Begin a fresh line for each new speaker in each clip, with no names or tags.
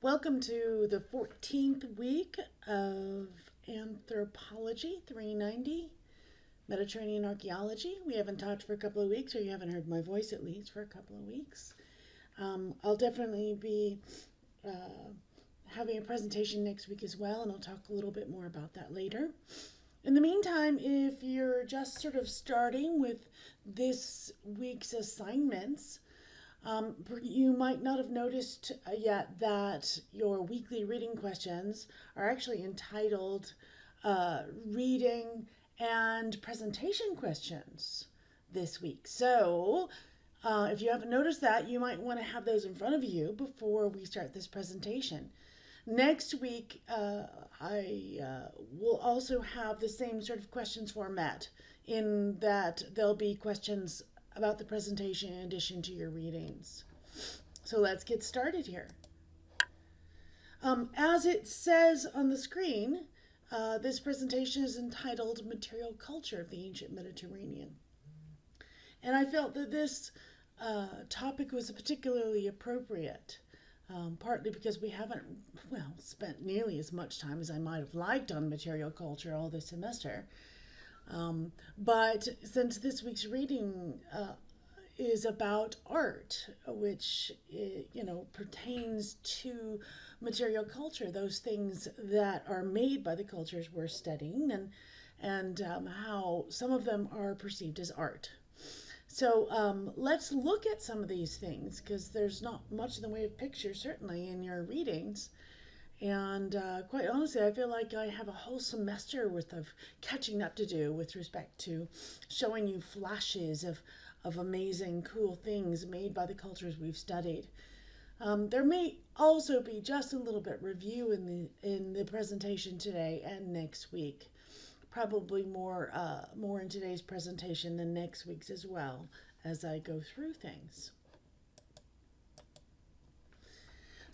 Welcome to the 14th week of Anthropology 390, Mediterranean Archaeology. We haven't talked for a couple of weeks, or you haven't heard my voice at least for a couple of weeks. I'll definitely be having a presentation next week as well, and I'll talk a little bit more about that later. In the meantime, if you're just sort of starting with this week's assignments, you might not have noticed yet that your weekly reading questions are actually entitled Reading and Presentation Questions this week. So, if you haven't noticed that, you might want to have those in front of you before we start this presentation. Next week, I will also have the same sort of questions format, in that there'll be questions about the presentation in addition to your readings. So let's get started here. As it says on the screen, this presentation is entitled Material Culture of the Ancient Mediterranean. And I felt that this topic was particularly appropriate, partly because we haven't, spent nearly as much time as I might have liked on material culture all this semester. But since this week's reading is about art, which pertains to material culture, those things that are made by the cultures we're studying, and how some of them are perceived as art. So let's look at some of these things, because there's not much in the way of pictures, certainly, in your readings. And quite honestly, I feel like I have a whole semester worth of catching up to do with respect to showing you flashes of amazing, cool things made by the cultures we've studied. There may also be just a little bit review in the presentation today and next week. Probably more in today's presentation than next week's as well, as I go through things.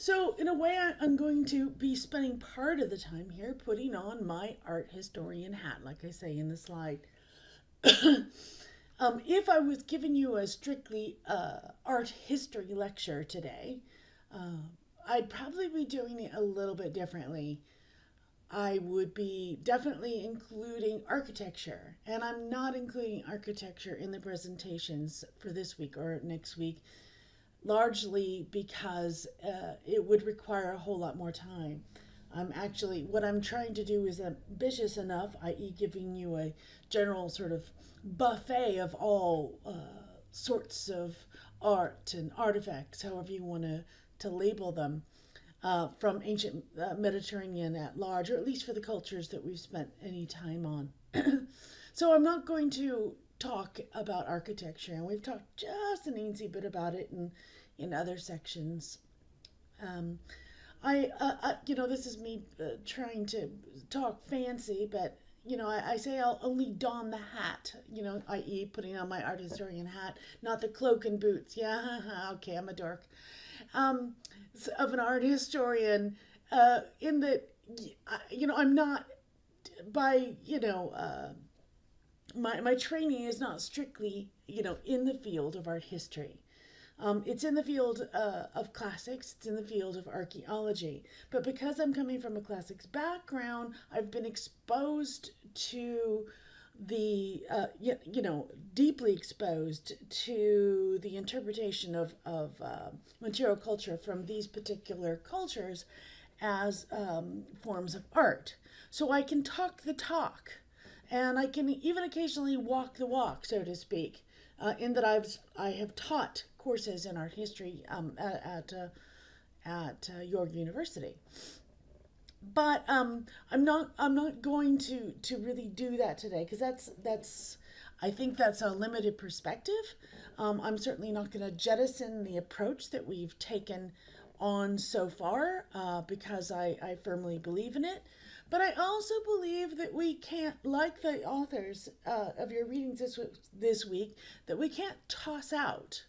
So in a way, I'm going to be spending part of the time here putting on my art historian hat, like I say in the slide. If I was giving you a strictly art history lecture today, I'd probably be doing it a little bit differently. I would be definitely including architecture, and I'm not including architecture in the presentations for this week or next week, largely because it would require a whole lot more time. What I'm trying to do is ambitious enough, i.e. giving you a general sort of buffet of all sorts of art and artifacts, however you want to label them, from ancient Mediterranean at large, or at least for the cultures that we've spent any time on. So I'm not going to talk about architecture, and we've talked just an easy bit about it in other sections. This is me trying to talk fancy, but I say I'll only don the hat, i.e. putting on my art historian hat, not the cloak and boots. Yeah, okay, I'm a dork. Of an art historian, in that, I'm not by, my training is not strictly, in the field of art history. It's in the field of classics, it's in the field of archaeology. But because I'm coming from a classics background, I've been exposed to deeply exposed to the interpretation of material culture from these particular cultures as forms of art. So I can talk the talk, and I can even occasionally walk the walk, so to speak, in that I have taught courses in art history at York University. But I'm not going to really do that today, because I think that's a limited perspective. I'm certainly not going to jettison the approach that we've taken on so far, because I firmly believe in it. But I also believe that we can't, like the authors of your readings this week, that we can't toss out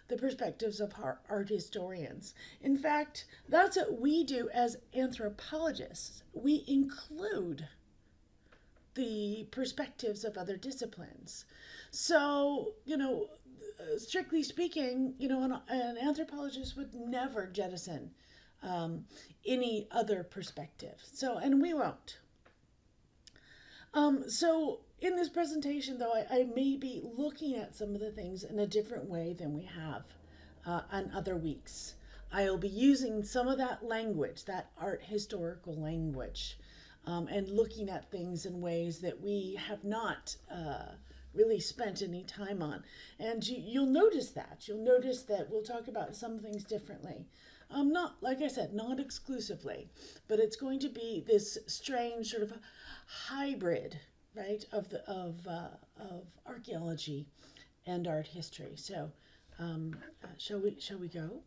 the perspectives of art historians. In fact, that's what we do as anthropologists. We include the perspectives of other disciplines. So, strictly speaking, an anthropologist would never jettison any other perspective. So, and we won't. So in this presentation, though, I may be looking at some of the things in a different way than we have on other weeks. I'll be using some of that language, that art historical language, and looking at things in ways that we have not really spent any time on. And you'll notice that. You'll notice that we'll talk about some things differently. Not, like I said, not exclusively, but it's going to be this strange sort of hybrid, right, of archaeology and art history. So, shall we go?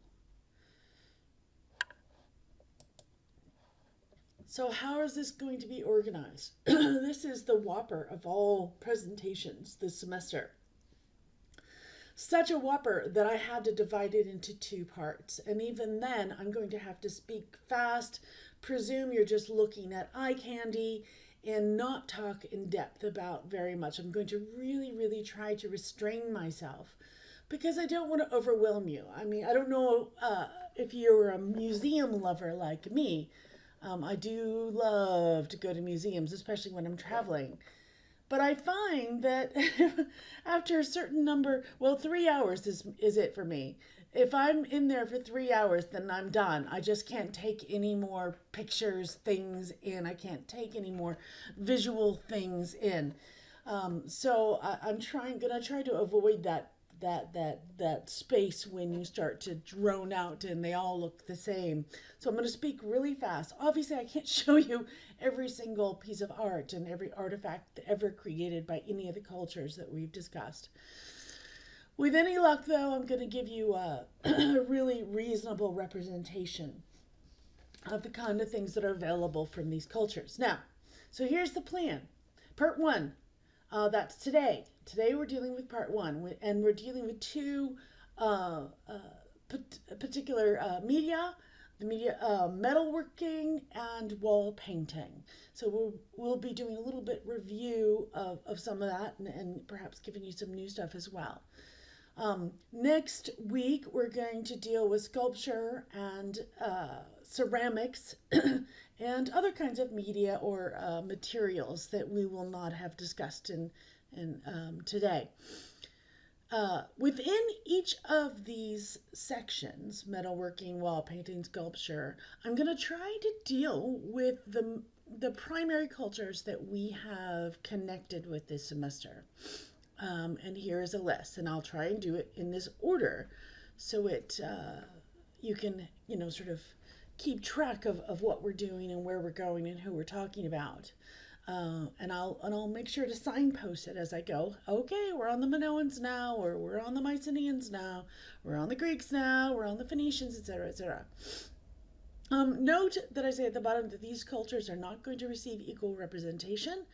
So how is this going to be organized? This is the whopper of all presentations this semester. Such a whopper that I had to divide it into two parts. And even then, I'm going to have to speak fast, presume you're just looking at eye candy, and not talk in depth about very much. I'm going to really, really try to restrain myself because I don't want to overwhelm you. I mean, I don't know if you're a museum lover like me. I do love to go to museums, especially when I'm traveling. But I find that after a certain number, well, 3 hours is it for me. If I'm in there for 3 hours, then I'm done. I just can't take any more pictures, things in. I can't take any more visual things in. So I'm gonna try to avoid that space when you start to drone out and they all look the same. So I'm going to speak really fast. Obviously, I can't show you every single piece of art and every artifact ever created by any of the cultures that we've discussed. With any luck, though, I'm going to give you a really reasonable representation of the kind of things that are available from these cultures. Now, so here's the plan. Part 1. That's today. Today we're dealing with part 1, and we're dealing with two particular media, the media metalworking and wall painting. So we'll be doing a little bit review of some of that and perhaps giving you some new stuff as well. Next week we're going to deal with sculpture and ceramics and other kinds of media or materials that we will not have discussed in today. Within each of these sections, metalworking, wall painting, sculpture, I'm going to try to deal with the primary cultures that we have connected with this semester. And here is a list, and I'll try and do it in this order so you can, sort of keep track of what we're doing and where we're going and who we're talking about. And I'll make sure to signpost it as I go. Okay, we're on the Minoans now, or we're on the Mycenaeans now, we're on the Greeks now, we're on the Phoenicians, etc., etc. Note that I say at the bottom that these cultures are not going to receive equal representation.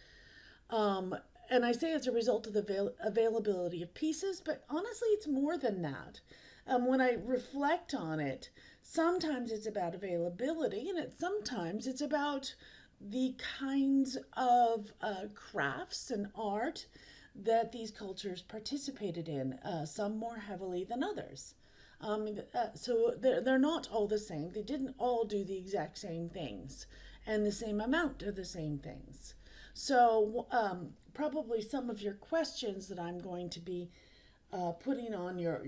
And I say as a result of the availability of pieces, but honestly, it's more than that. When I reflect on it, sometimes it's about availability, and sometimes it's about the kinds of crafts and art that these cultures participated in, some more heavily than others. So they're not all the same. They didn't all do the exact same things and the same amount of the same things. So probably some of your questions that I'm going to be putting on your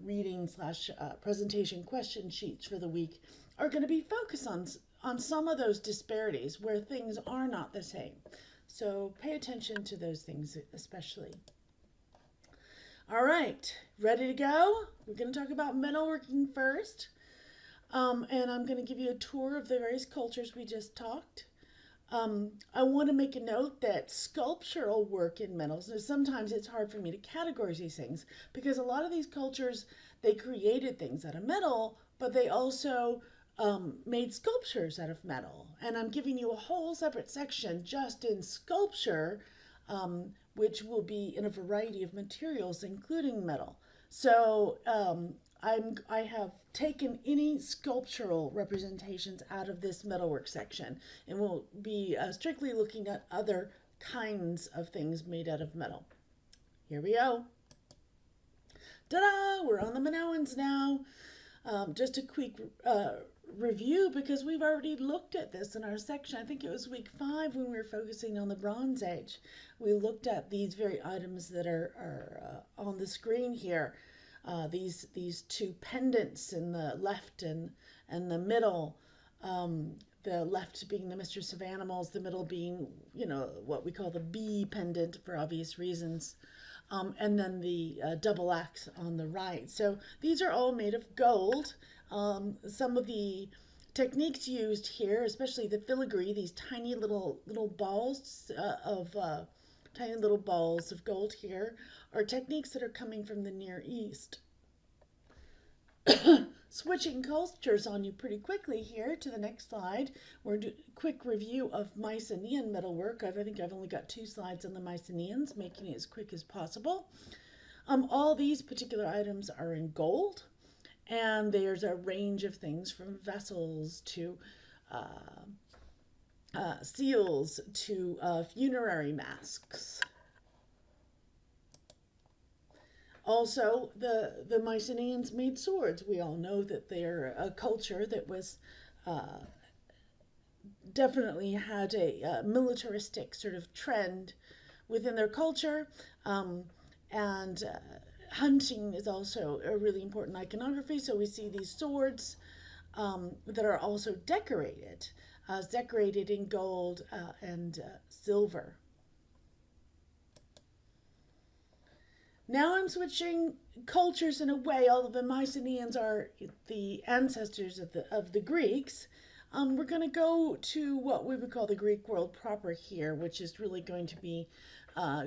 reading / presentation question sheets for the week are going to be focused on some of those disparities where things are not the same. So pay attention to those things especially. All right, ready to go? We're going to talk about metalworking first. And I'm going to give you a tour of the various cultures we just talked. I want to make a note that sculptural work in metals, and sometimes it's hard for me to categorize these things because a lot of these cultures, they created things out of metal, but they also made sculptures out of metal. And I'm giving you a whole separate section just in sculpture, which will be in a variety of materials, including metal. So I have taken any sculptural representations out of this metalwork section, and we'll be strictly looking at other kinds of things made out of metal. Here we go. Ta-da! We're on the Minoans now. Just a quick review because we've already looked at this in our section. I think it was week 5 when we were focusing on the Bronze Age. We looked at these very items that are on the screen here. These two pendants in the left and the middle. The left being the Mistress of Animals, the middle being, what we call the bee pendant for obvious reasons. And then the double axe on the right. So these are all made of gold. Some of the techniques used here, especially the filigree, these tiny little balls of gold here, are techniques that are coming from the Near East. Switching cultures on you pretty quickly here to the next slide. We're doing a quick review of Mycenaean metalwork. I think I've only got 2 slides on the Mycenaeans, making it as quick as possible. All these particular items are in gold, and there's a range of things from vessels to seals to funerary masks. Also, the Mycenaeans made swords. We all know that they're a culture that was definitely had a militaristic sort of trend within their culture. And hunting is also a really important iconography. So we see these swords that are also decorated in gold and silver. Now I'm switching cultures in a way. Although the Mycenaeans are the ancestors of the Greeks, we're going to go to what we would call the Greek world proper here, which is really going to be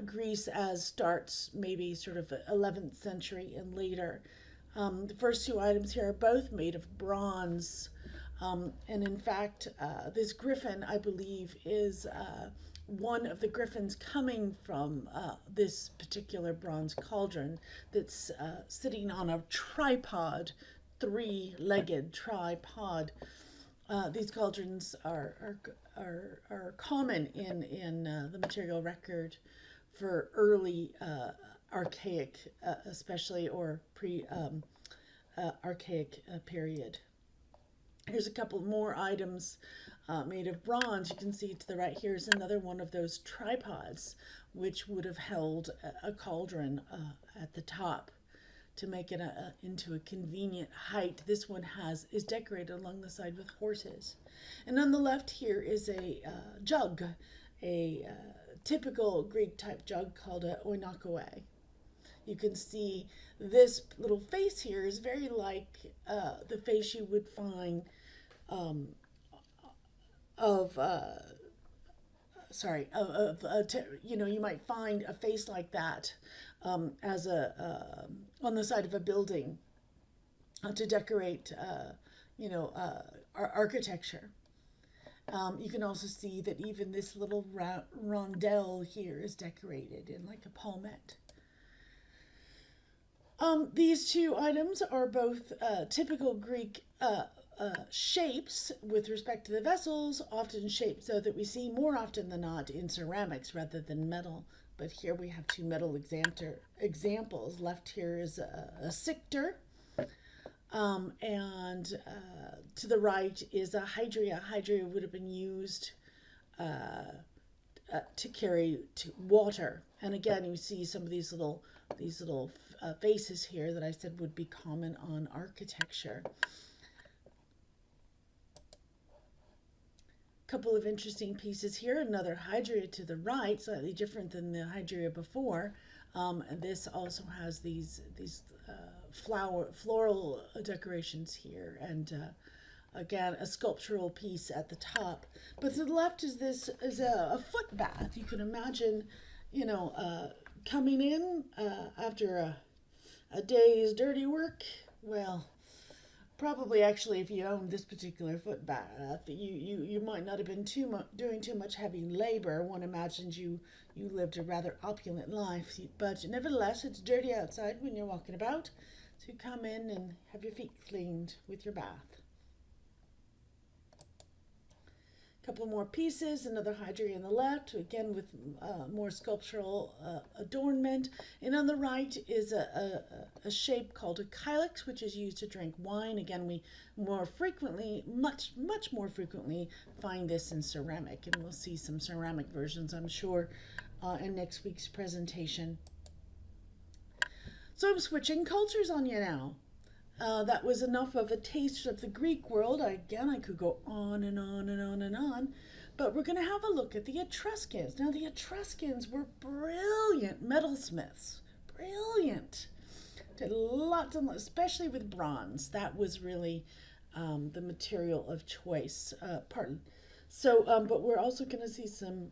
Greece as starts maybe sort of 11th century and later. The first 2 items here are both made of bronze. And in fact, this griffin, I believe, is one of the griffins coming from this particular bronze cauldron that's sitting on a tripod, 3-legged tripod. These cauldrons are common in the material record for early archaic, especially, or pre-archaic period. Here's a couple more items made of bronze. You can see to the right here is another one of those tripods, which would have held a cauldron at the top to make it into a convenient height. This one is decorated along the side with horses. And on the left here is a jug, a typical Greek type jug called a oinakoe. You can see this little face here is very like the face you would find you might find a face like that as on the side of a building to decorate, architecture. You can also see that even this little rondelle here is decorated in like a palmette. These 2 items are both typical Greek shapes with respect to the vessels, often shaped so that we see more often than not in ceramics rather than metal. But here we have 2 metal examples. Left here is a sictor, and to the right is a hydria. Hydria would have been used to carry water. And again, you see some of these little faces here that I said would be common on architecture. Couple of interesting pieces here. Another hydria to the right, slightly different than the hydria before. And this also has these floral decorations here, and again a sculptural piece at the top. But to the left is a foot bath. You can imagine, coming in after a day's dirty work. Well, probably actually if you owned this particular foot bath, you might not have been doing too much heavy labor. One imagines you lived a rather opulent life, but nevertheless it's dirty outside when you're walking about, so you come in and have your feet cleaned with your bath. couple more pieces, another hydrae on the left, again with more sculptural adornment. And on the right is a shape called a kylix, which is used to drink wine. Again, we more frequently, much more frequently, find this in ceramic. And we'll see some ceramic versions, I'm sure, in next week's presentation. So I'm switching cultures on you now. That was enough of a taste of the Greek world. Again, I could go on and on and on and on. But we're going to have a look at the Etruscans. Now, the Etruscans were brilliant metalsmiths. Brilliant. Did lots and lots, especially with bronze. That was really the material of choice. But we're also going to see some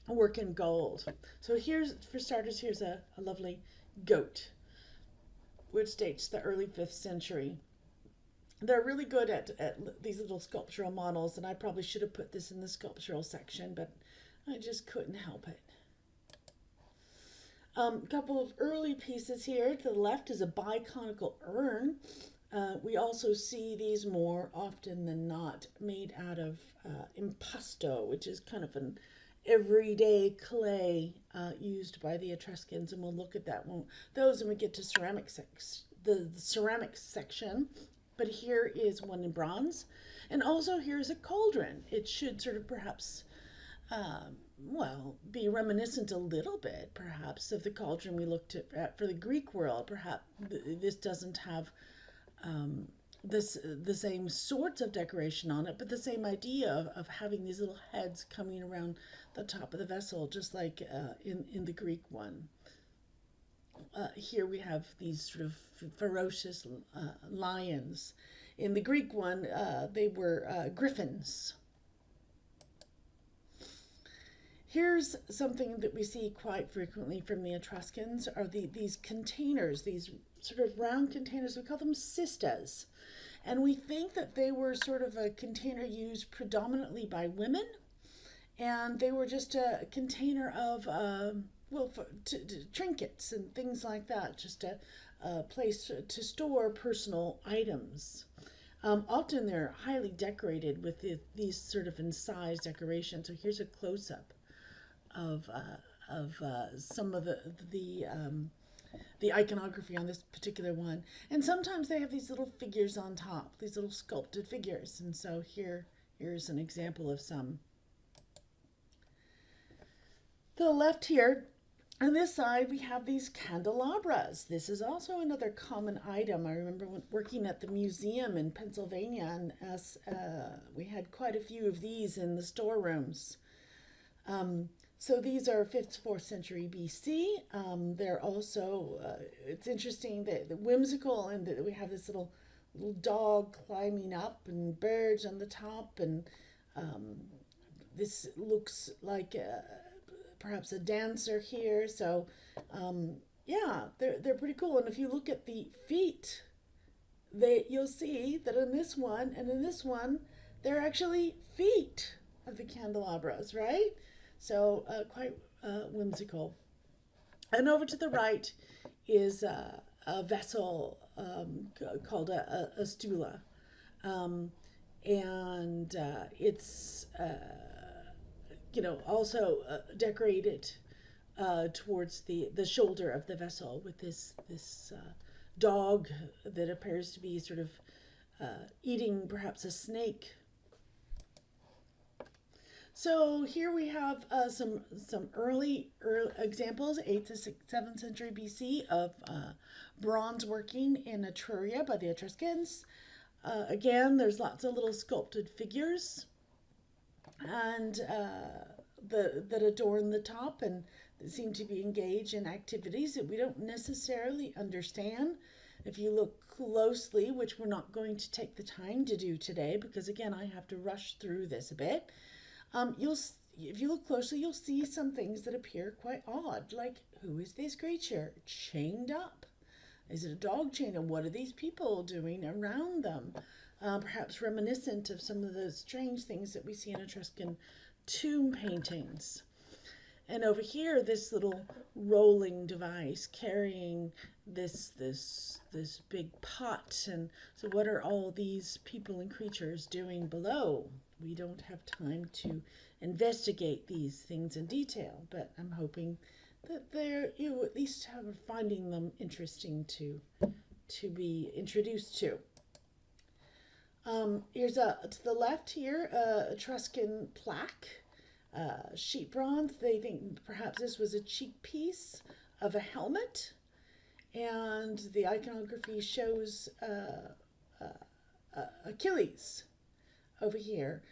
work in gold. So here's, for starters, here's a lovely goat, which dates the early 5th century. They're really good at these little sculptural models, and I probably should have put this in the sculptural section, but I just couldn't help it. A couple of early pieces here. To the left is a biconical urn. We also see these more often than not made out of impasto, which is kind of an everyday clay used by the Etruscans, and we'll look at that when we get to the ceramics section. But here is one in bronze, and also here's a cauldron. It should sort of perhaps be reminiscent a little bit perhaps of the cauldron we looked at for the Greek world. Perhaps this doesn't have the same sorts of decoration on it, but the same idea of having these little heads coming around the top of the vessel, just like in the Greek one. Here we have these sort of ferocious lions. In the Greek one, they were griffins. Here's something that we see quite frequently from the Etruscans are these containers, these sort of round containers. We call them cistas. And we think that they were sort of a container used predominantly by women. And they were just a container of, trinkets and things like that. Just a place to store personal items. Often they're highly decorated with these sort of incised decorations. So here's a close-up of some of the iconography on this particular one. And sometimes they have these little figures on top, these little sculpted figures. And so here's an example of some. To the left here, on this side, we have these candelabras. This is also another common item. I remember working at the museum in Pennsylvania, and we had quite a few of these in the storerooms. So these are 5th, 4th century BC. They're also, it's interesting, they're whimsical, and we have this little dog climbing up and birds on the top, and this looks like perhaps a dancer here. So yeah, they're pretty cool. And if you look at the feet, you'll see that in this one and in this one, they're actually feet of the candelabras, right? So quite whimsical. And over to the right is a vessel called a stula. It's also decorated towards the shoulder of the vessel with this dog that appears to be sort of eating perhaps a snake. So here we have some early examples, 8th to 7th century BC, of bronze working in Etruria by the Etruscans. Again, there's lots of little sculpted figures and that adorn the top and seem to be engaged in activities that we don't necessarily understand. If you look closely, which we're not going to take the time to do today, because again, I have to rush through this a bit. If you look closely, you'll see some things that appear quite odd, like who is this creature chained up? Is it a dog chain? And what are these people doing around them? Perhaps reminiscent of some of the strange things that we see in Etruscan tomb paintings. And over here, this little rolling device carrying this big pot, and so what are all these people and creatures doing below? We don't have time to investigate these things in detail, but I'm hoping that they're, you at least have finding them interesting to be introduced to. Here's to the left here, a Etruscan plaque, sheet bronze. They think perhaps this was a cheek piece of a helmet, and the iconography shows Achilles over here,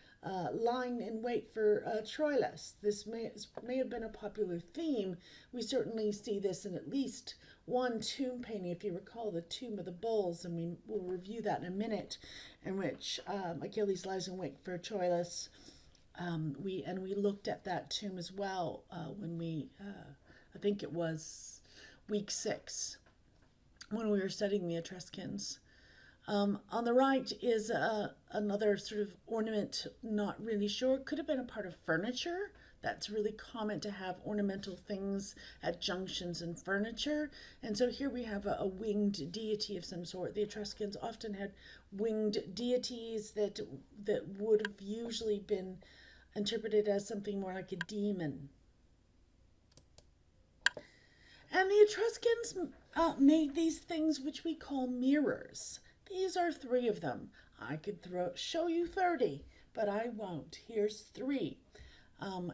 lying in wait for Troilus. This may have been a popular theme. We certainly see this in at least one tomb painting, if you recall the Tomb of the Bulls, and we will review that in a minute, in which Achilles lies in wait for Troilus. We looked at that tomb as well when we, I think it was week 6, when we were studying the Etruscans. On the right is another sort of ornament, not really sure. Could have been a part of furniture. That's really common to have ornamental things at junctions in furniture. And so here we have a winged deity of some sort. The Etruscans often had winged deities that would have usually been interpreted as something more like a demon. And the Etruscans made these things which we call mirrors. These are 3 of them. I could show you 30, but I won't. Here's 3.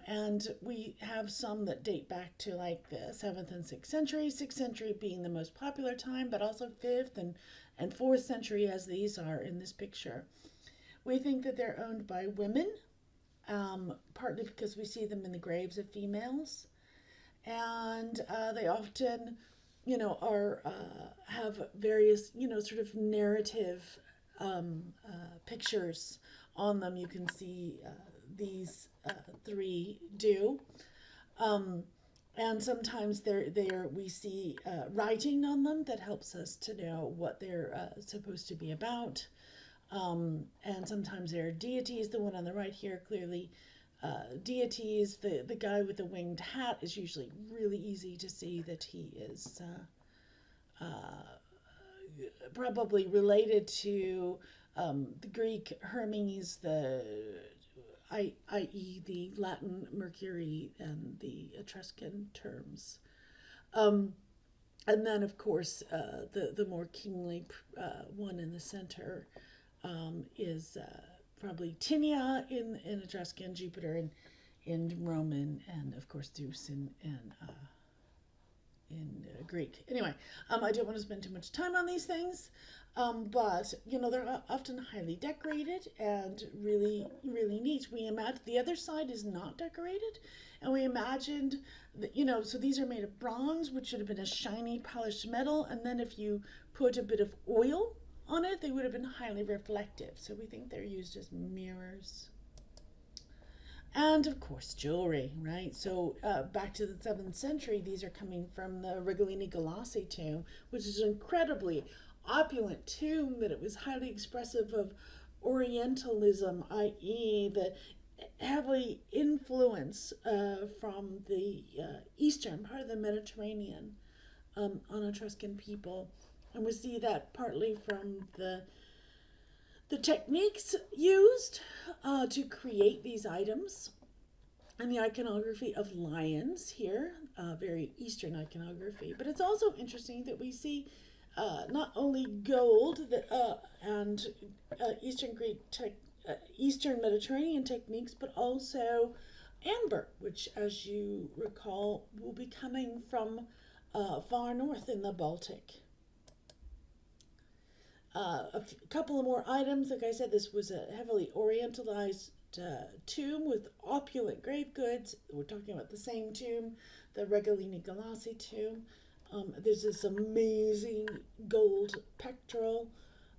And we have some that date back to like the 7th and 6th century, 6th century being the most popular time, but also 5th and 4th century, as these are in this picture. We think that they're owned by women, partly because we see them in the graves of females. And they often, have various, sort of narrative pictures on them. You can see these 3 do. And sometimes we see writing on them that helps us to know what they're supposed to be about. And sometimes they're deities. The one on the right here, clearly deities. The guy with the winged hat is usually really easy to see that he is probably related to the Greek Hermes, i.e. the Latin Mercury and the Etruscan terms. And then, of course, the more kingly one in the center is probably Tinia in Etruscan, Jupiter in Roman, and of course Zeus in Greek. Anyway, I don't want to spend too much time on these things, but they're often highly decorated and really, really neat. We imagine the other side is not decorated, and we imagined that, so these are made of bronze, which should have been a shiny, polished metal, and then if you put a bit of oil on it, they would have been highly reflective. So we think they're used as mirrors. And of course, jewelry, right? So back to the 7th century, these are coming from the Regolini Galassi tomb, which is an incredibly opulent tomb, that it was highly expressive of Orientalism, i.e. the heavily influence from the eastern part of the Mediterranean on Etruscan people. And we see that partly from the techniques used to create these items, and the iconography of lions here, very Eastern iconography. But it's also interesting that we see not only gold and Eastern Mediterranean techniques, but also amber, which, as you recall, will be coming from far north in the Baltic. A couple of more items. Like I said, this was a heavily orientalized tomb with opulent grave goods. We're talking about the same tomb, the Regolini Galassi tomb. There's this amazing gold pectoral,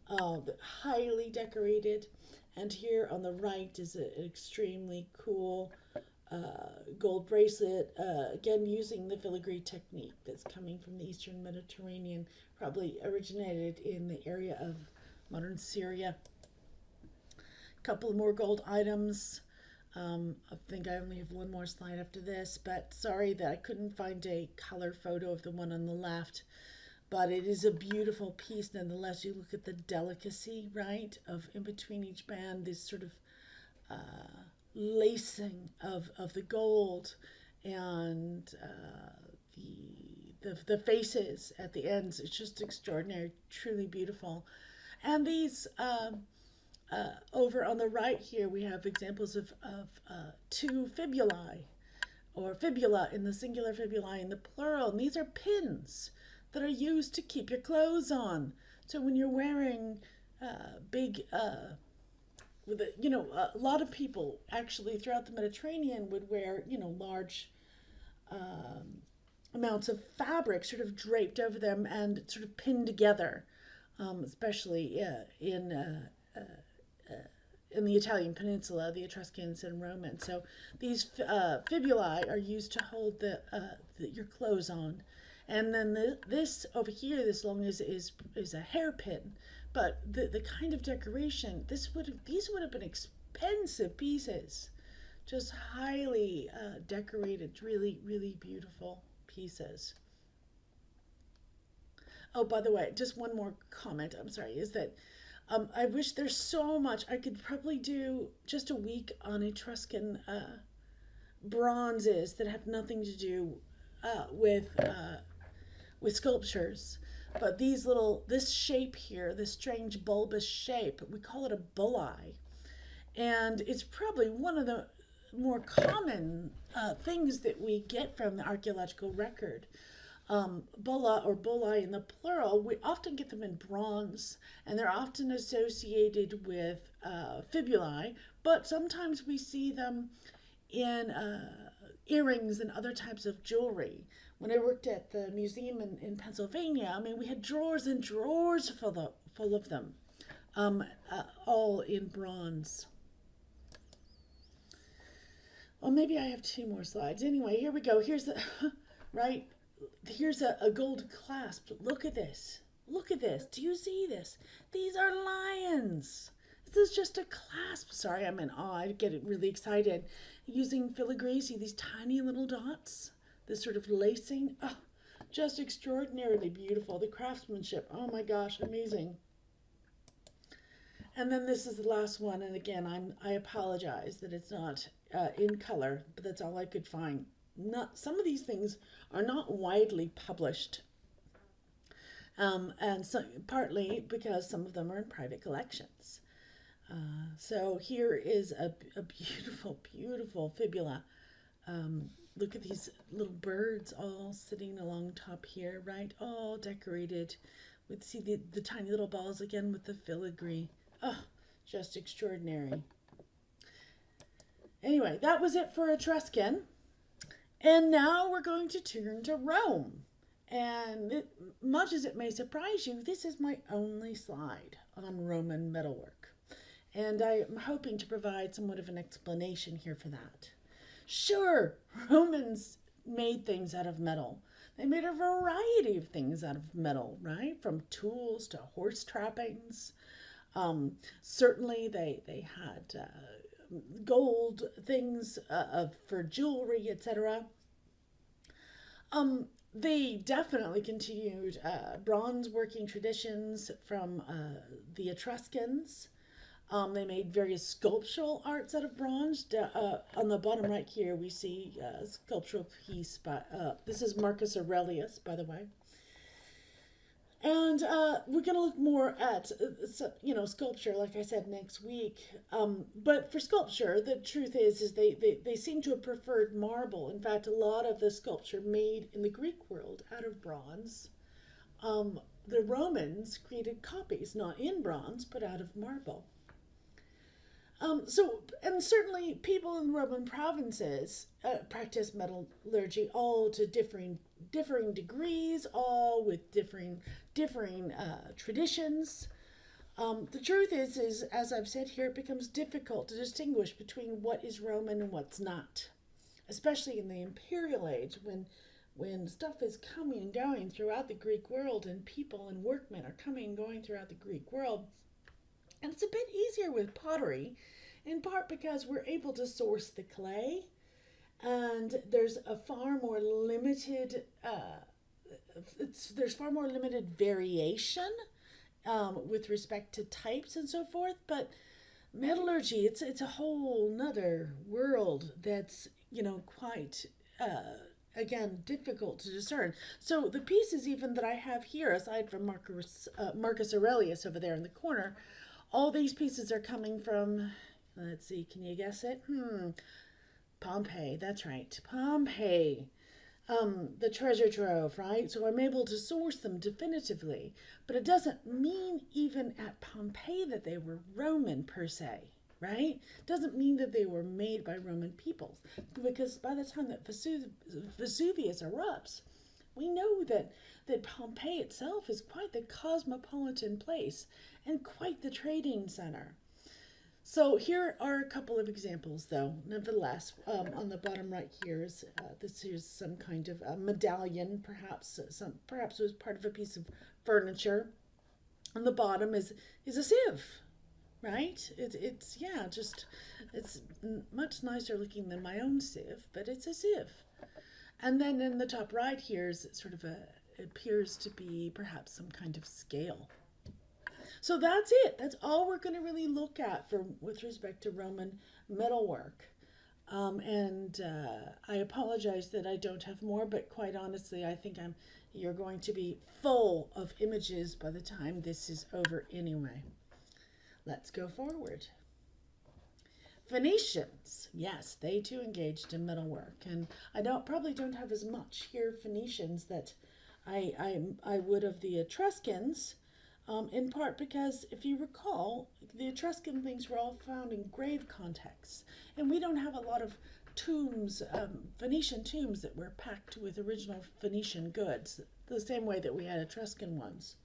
highly decorated. And here on the right is an extremely cool gold bracelet, again using the filigree technique that's coming from the Eastern Mediterranean, probably originated in the area of modern Syria. A couple of more gold items. I think I only have one more slide after this, but sorry that I couldn't find a color photo of the one on the left. but it is a beautiful piece nonetheless. You look at the delicacy, right, of in between each band, this sort of lacing of the gold and the faces at the ends. It's just extraordinary, truly beautiful. And these over on the right here, we have examples of two fibulae, or fibula in the singular, fibulae in the plural. And these are pins that are used to keep your clothes on. So when you're wearing big, a lot of people actually throughout the Mediterranean would wear, large amounts of fabric sort of draped over them and sort of pinned together, especially in the Italian peninsula, the Etruscans and Romans. So these fibulae are used to hold your clothes on. And then this over here, this long is a hairpin. But the kind of decoration, these would have been expensive pieces. Just highly decorated, really, really beautiful pieces. Oh, by the way, just one more comment, I'm sorry, is that I wish there's so much. I could probably do just a week on Etruscan bronzes that have nothing to do with sculptures. But this shape here, this strange bulbous shape, we call it a bullae. And it's probably one of the more common things that we get from the archaeological record. Bulla or bullae in the plural, we often get them in bronze, and they're often associated with fibulae, but sometimes we see them in earrings and other types of jewelry. When I worked at the museum in Pennsylvania, I mean, we had drawers and drawers full of them, all in bronze. Well, maybe I have two more slides. Anyway, here we go. Here's the, right? Here's a gold clasp. Look at this. Look at this. Do you see this? These are lions. This is just a clasp. Sorry, I'm in awe. I get really excited. Using filigree, see these tiny little dots? This sort of lacing. Oh, just extraordinarily beautiful. The craftsmanship. Oh my gosh, amazing. And then this is the last one. And again, I apologize that it's not in color, but that's all I could find. Some of these things are not widely published, and so, partly because some of them are in private collections. So here is a beautiful, beautiful fibula. Look at these little birds all sitting along top here, right? All decorated with, see the tiny little balls again with the filigree. Oh, just extraordinary. Anyway, that was it for Etruscan. And now we're going to turn to Rome. And much as it may surprise you, this is my only slide on Roman metalwork. And I'm hoping to provide somewhat of an explanation here for that. Sure, Romans made things out of metal. They made a variety of things out of metal, right? From tools to horse trappings. Certainly they had gold things for jewelry, etc. They definitely continued bronze working traditions from the Etruscans. They made various sculptural arts out of bronze. On the bottom right here, we see a sculptural piece by, this is Marcus Aurelius, by the way. And we're going to look more at, sculpture, like I said, next week. But for sculpture, the truth is they seem to have preferred marble. In fact, a lot of the sculpture made in the Greek world out of bronze. The Romans created copies, not in bronze, but out of marble. And certainly people in Roman provinces practiced metallurgy, all to differing degrees, all with differing traditions. The truth is, as I've said here, it becomes difficult to distinguish between what is Roman and what's not, especially in the imperial age when stuff is coming and going throughout the Greek world and people and workmen are coming and going throughout the Greek world. And it's a bit easier with pottery, in part because we're able to source the clay, and there's a far more limited there's far more limited variation with respect to types and so forth. But metallurgy, it's a whole nother world that's, quite again, difficult to discern. So the pieces even that I have here, aside from Marcus Aurelius over there in the corner, all these pieces are coming from, let's see, can you guess it? Pompeii, that's right, Pompeii. The treasure trove, right? So I'm able to source them definitively. But it doesn't mean even at Pompeii that they were Roman per se, right? It doesn't mean that they were made by Roman peoples. Because by the time that Vesuvius erupts, we know that Pompeii itself is quite the cosmopolitan place and quite the trading center. So here are a couple of examples, though. Nevertheless, on the bottom right here is this is some kind of a medallion, perhaps it was part of a piece of furniture. On the bottom is a sieve, right? It's much nicer looking than my own sieve, but it's a sieve. And then in the top right here is sort of it appears to be perhaps some kind of scale. So that's it. That's all we're going to really look at with respect to Roman metalwork. I apologize that I don't have more, but quite honestly, I think you're going to be full of images by the time this is over anyway. Let's go forward. Phoenicians, yes, they too engaged in metalwork, and I probably don't have as much here Phoenicians that I would of the Etruscans. In part because, if you recall, the Etruscan things were all found in grave contexts, and we don't have a lot of tombs, Phoenician tombs that were packed with original Phoenician goods, the same way that we had Etruscan ones.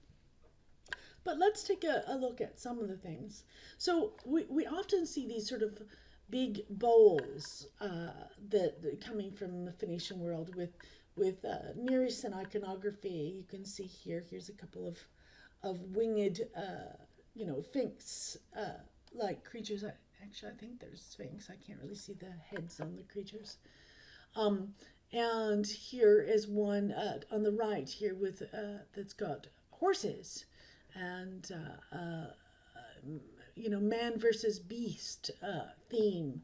But let's take a look at some of the things. So we often see these sort of big bowls that coming from the Phoenician world with Near Eastern iconography. You can see here's a couple of winged, sphinx-like creatures. Actually, I think there's sphinx. I can't really see the heads on the creatures. And here is one on the right here with that's got horses and man versus beast theme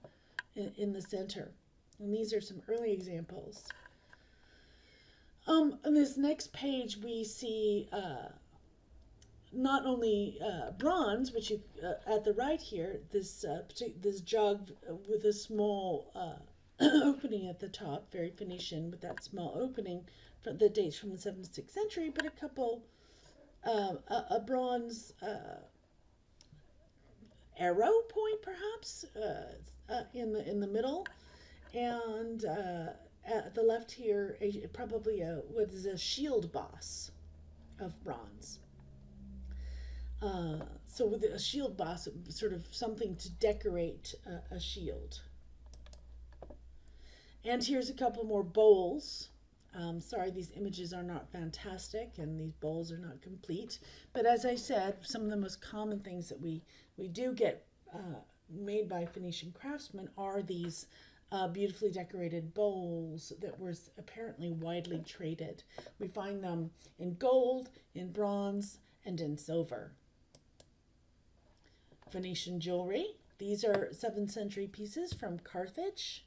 in the center. And these are some early examples. On this next page, we see not only bronze, which you at the right here, this jug with a small opening at the top, very Phoenician with that small opening that dates from the 7th to 6th century, but a couple, a bronze arrow point perhaps in the middle, and at the left here, probably what is a shield boss of bronze. So with a shield boss, sort of something to decorate a shield. And here's a couple more bowls. Sorry, these images are not fantastic and these bowls are not complete. But as I said, some of the most common things that we do get made by Phoenician craftsmen are these beautifully decorated bowls that were apparently widely traded. We find them in gold, in bronze, and in silver. Phoenician jewelry. These are 7th century pieces from Carthage.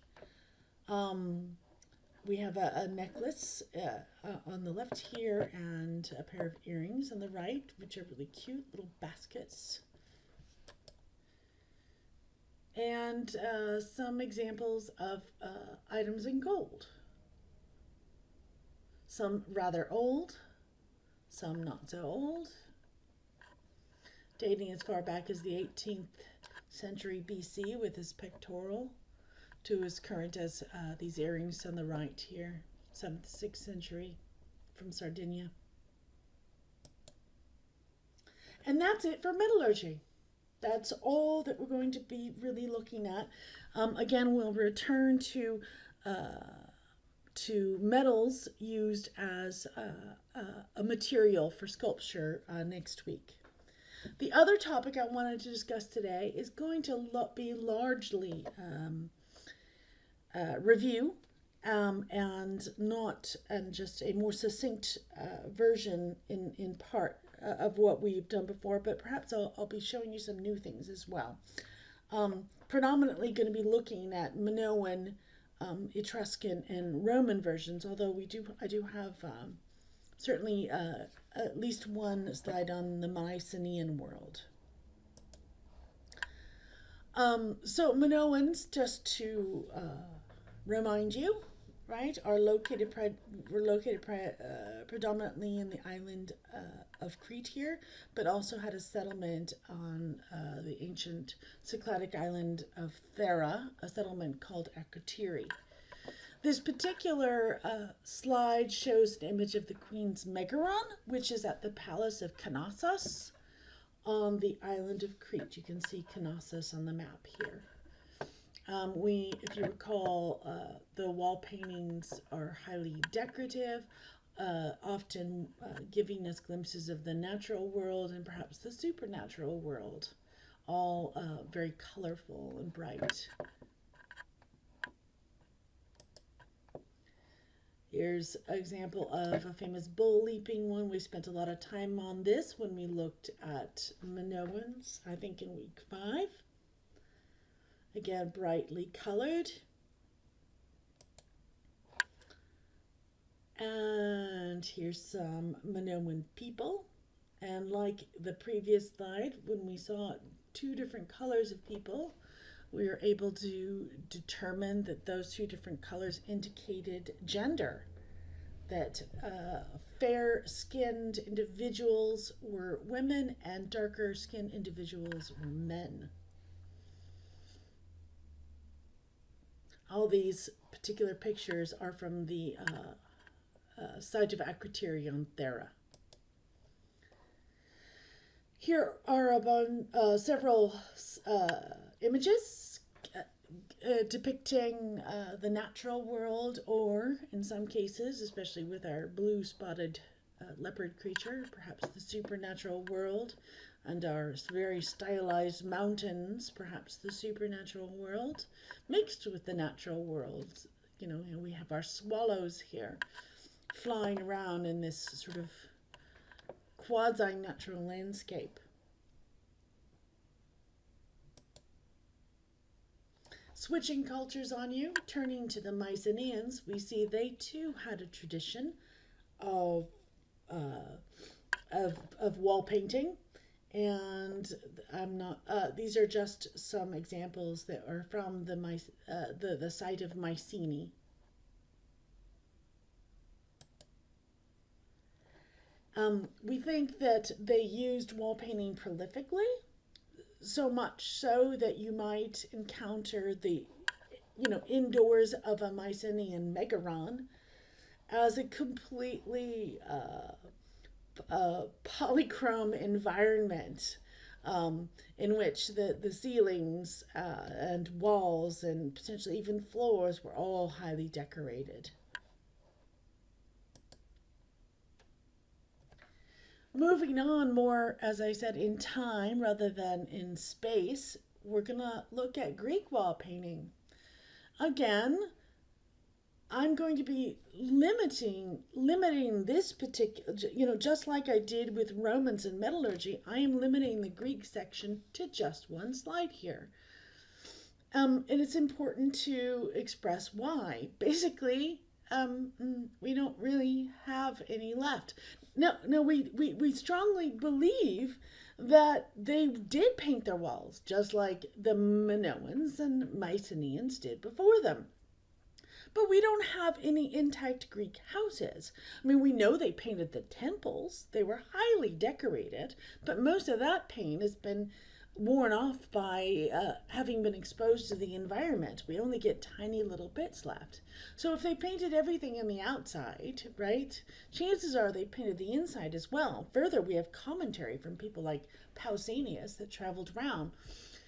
We have a necklace on the left here and a pair of earrings on the right, which are really cute little baskets. And some examples of items in gold. Some rather old, some not so old, dating as far back as the 18th century BC with his pectoral to as current as these earrings on the right here, 7th, 6th century from Sardinia. And that's it for metallurgy. That's all that we're going to be really looking at. Again, we'll return to metals used as a material for sculpture next week. The other topic I wanted to discuss today is going to be largely review and just a more succinct version in part of what we've done before, but perhaps I'll be showing you some new things as well. Predominantly going to be looking at Minoan, Etruscan, and Roman versions, although I do have certainly at least one slide on the Mycenaean world. So Minoans, just to remind you, right, we're located predominantly in the island of Crete here, but also had a settlement on the ancient Cycladic island of Thera, a settlement called Akrotiri. This particular slide shows an image of the Queen's Megaron, which is at the Palace of Knossos on the island of Crete. You can see Knossos on the map here. If you recall, the wall paintings are highly decorative, often giving us glimpses of the natural world and perhaps the supernatural world, all very colorful and bright. Here's an example of a famous bull leaping one. We spent a lot of time on this when we looked at Minoans, I think in week 5. Again, brightly colored. And here's some Minoan people. And like the previous slide, when we saw 2 different colors of people, we were able to determine that those 2 different colors indicated gender. That fair-skinned individuals were women and darker-skinned individuals were men. All these particular pictures are from the site of Akrotiri on Thera. Here are several images depicting the natural world, or in some cases, especially with our blue-spotted leopard creature, perhaps the supernatural world, and our very stylized mountains, perhaps the supernatural world, mixed with the natural world. You know, we have our swallows here flying around in this sort of quasi-natural landscape. Switching cultures on you, turning to the Mycenaeans, we see they too had a tradition of wall painting, and these are just some examples that are from the site of Mycenae. We think that they used wall painting prolifically, so much so that you might encounter the, indoors of a Mycenaean megaron as a completely polychrome environment in which the ceilings and walls and potentially even floors were all highly decorated. Moving on more, as I said, in time rather than in space, we're going to look at Greek wall painting. Again, I'm going to be limiting this particular, just like I did with Romans and metallurgy, I am limiting the Greek section to just one slide here. And it's important to express why. Basically, we don't really have any left. No, we strongly believe that they did paint their walls, just like the Minoans and Mycenaeans did before them. But we don't have any intact Greek houses. I mean, we know they painted the temples. They were highly decorated, but most of that paint has been worn off by having been exposed to the environment. We only get tiny little bits left. So if they painted everything in the outside, right, chances are they painted the inside as well. Further, we have commentary from people like Pausanias that traveled around.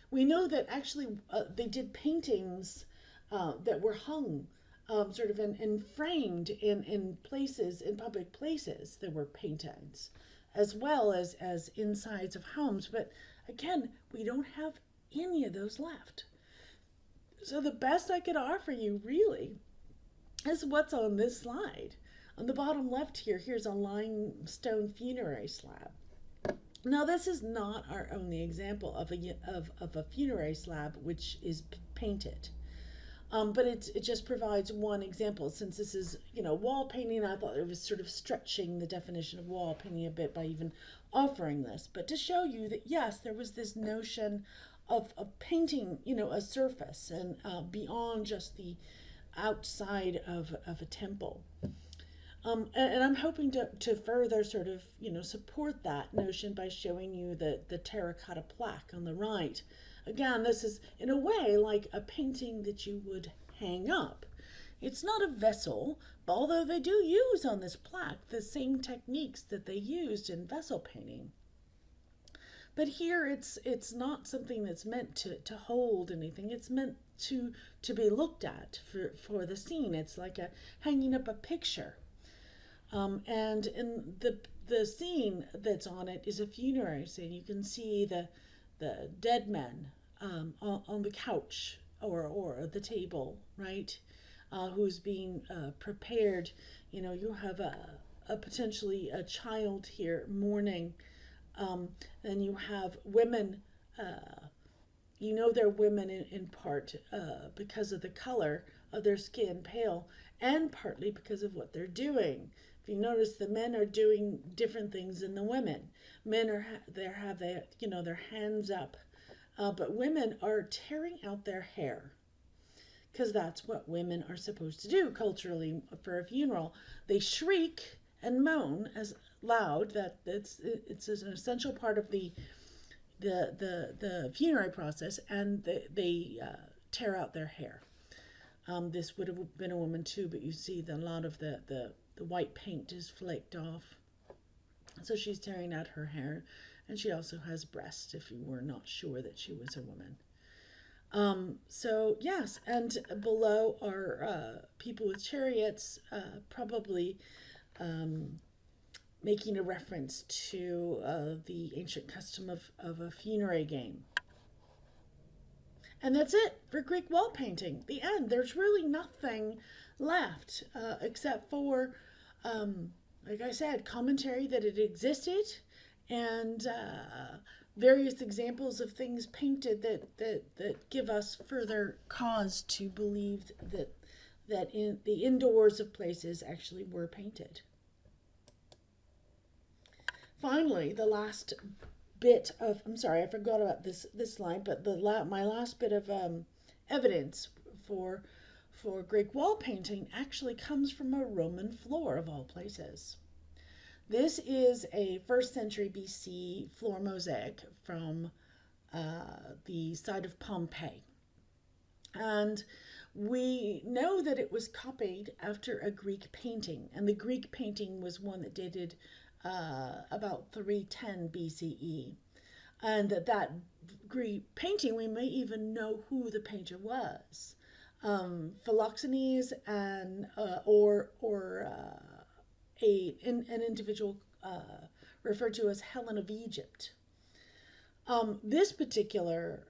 We know that actually they did paintings that were hung sort of and framed in places, in public places. There were paintings as well as insides of homes. But again, we don't have any of those left. So the best I could offer you really is what's on this slide. On the bottom left here, here's a limestone funerary slab. Now, this is not our only example of a funerary slab which is painted. But it just provides one example. Since this is, wall painting, I thought it was sort of stretching the definition of wall painting a bit by even offering this. But to show you that, yes, there was this notion of painting, a surface and beyond just the outside of a temple. And I'm hoping to further sort of, support that notion by showing you the terracotta plaque on the right. Again, this is in a way like a painting that you would hang up. It's not a vessel, but although they do use on this plaque the same techniques that they used in vessel painting. But here it's not something that's meant to hold anything. It's meant to be looked at for the scene. It's like hanging up a picture. And in the scene that's on it is a funerary scene. You can see the dead men on the couch or the table, right? Who's being prepared. You have a potentially a child here mourning. And you have women, they're women in part because of the color of their skin, pale, and partly because of what they're doing. If you notice, the men are doing different things than the women. Men have their hands up, but women are tearing out their hair, because that's what women are supposed to do culturally for a funeral. They shriek and moan as loud that it's an essential part of the funerary process, and they tear out their hair. This would have been a woman too, but you see that a lot of the white paint is flaked off. So she's tearing out her hair, and she also has breasts, if you were not sure that she was a woman. So yes, and below are people with chariots, probably making a reference to the ancient custom of a funerary game. And that's it for Greek wall painting. The end. There's really nothing left except for, like I said, commentary that it existed, and various examples of things painted that give us further cause to believe that in the indoors of places actually were painted. Finally, the last bit of, I'm sorry, I forgot about this slide, but my last bit of evidence for Greek wall painting actually comes from a Roman floor of all places. This is a 1st century BC floor mosaic from the site of Pompeii. And we know that it was copied after a Greek painting, and the Greek painting was one that dated about 310 BCE. And that Greek painting, we may even know who the painter was. Philoxenes and an individual referred to as Helen of Egypt. This particular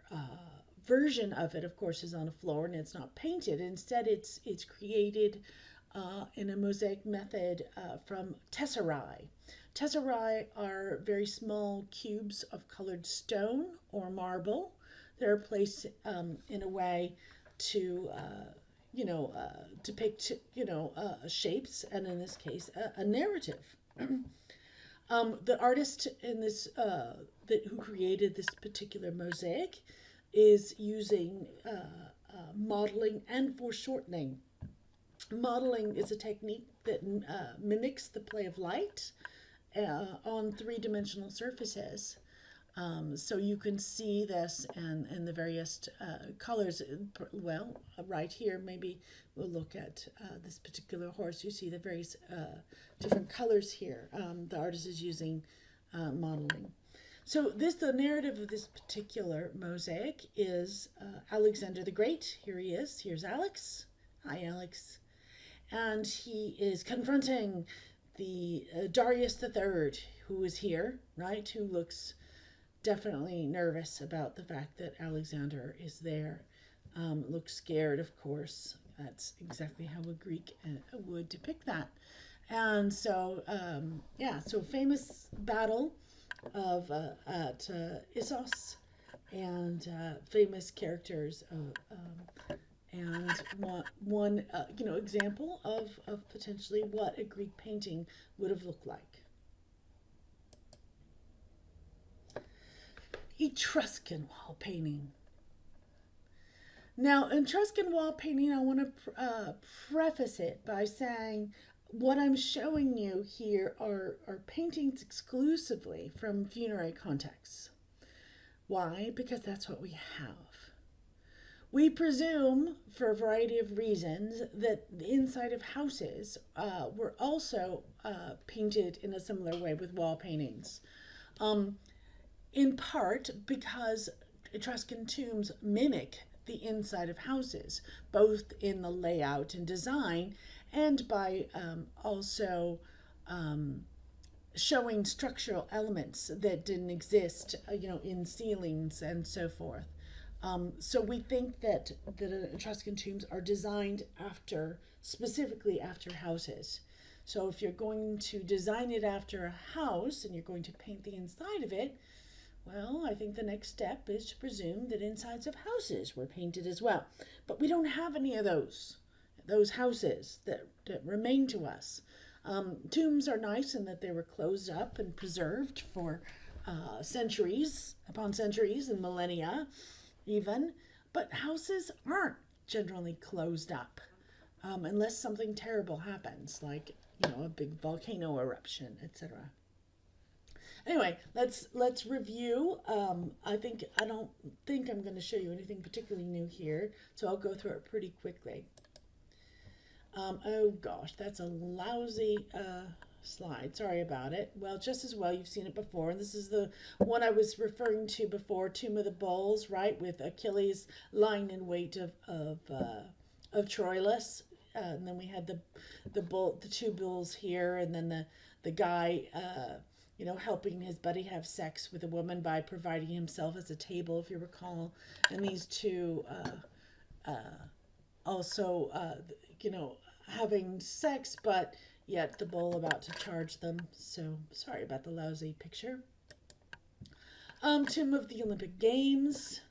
version of it, of course, is on a floor and it's not painted. Instead, it's created in a mosaic method from tesserae. Tesserae are very small cubes of colored stone or marble. They're placed in a way to depict shapes, and in this case a narrative. The artist in this who created this particular mosaic is using modeling and foreshortening. Modeling is a technique that mimics the play of light on three-dimensional surfaces. So you can see this in the various colors. Well, right here, maybe we'll look at this particular horse. You see the various different colors here. The artist is using modeling. So the narrative of this particular mosaic is Alexander the Great. Here he is. Here's Alex. Hi, Alex. And he is confronting the Darius III, who is here, right? Who looks definitely nervous about the fact that Alexander is there. Looks scared, of course. That's exactly how a Greek would depict that. And so, yeah, so famous battle of at Issos, and famous characters, and one example of potentially what a Greek painting would have looked like. Etruscan wall painting. Now, Etruscan wall painting, I want to preface it by saying what I'm showing you here are paintings exclusively from funerary contexts. Why? Because that's what we have. We presume, for a variety of reasons, that the inside of houses were also painted in a similar way with wall paintings. In part because Etruscan tombs mimic the inside of houses, both in the layout and design, and by also showing structural elements that didn't exist, in ceilings and so forth. So we think that Etruscan tombs are designed specifically after houses. So if you're going to design it after a house and you're going to paint the inside of it, well, I think the next step is to presume that insides of houses were painted as well. But we don't have any of those houses that remain to us. Tombs are nice in that they were closed up and preserved for centuries upon centuries and millennia even. But houses aren't generally closed up unless something terrible happens, like a big volcano eruption, etc. Anyway, let's review. I don't think I'm going to show you anything particularly new here, so I'll go through it pretty quickly. Oh gosh, that's a lousy slide. Sorry about it. Well, just as well, you've seen it before. And this is the one I was referring to before, Tomb of the Bulls, right, with Achilles lying in wait of Troilus. And then we had the two bulls here, and then the guy helping his buddy have sex with a woman by providing himself as a table, if you recall. And these two also, having sex, but yet the bull about to charge them. So sorry about the lousy picture. Tomb of the Olympic Games,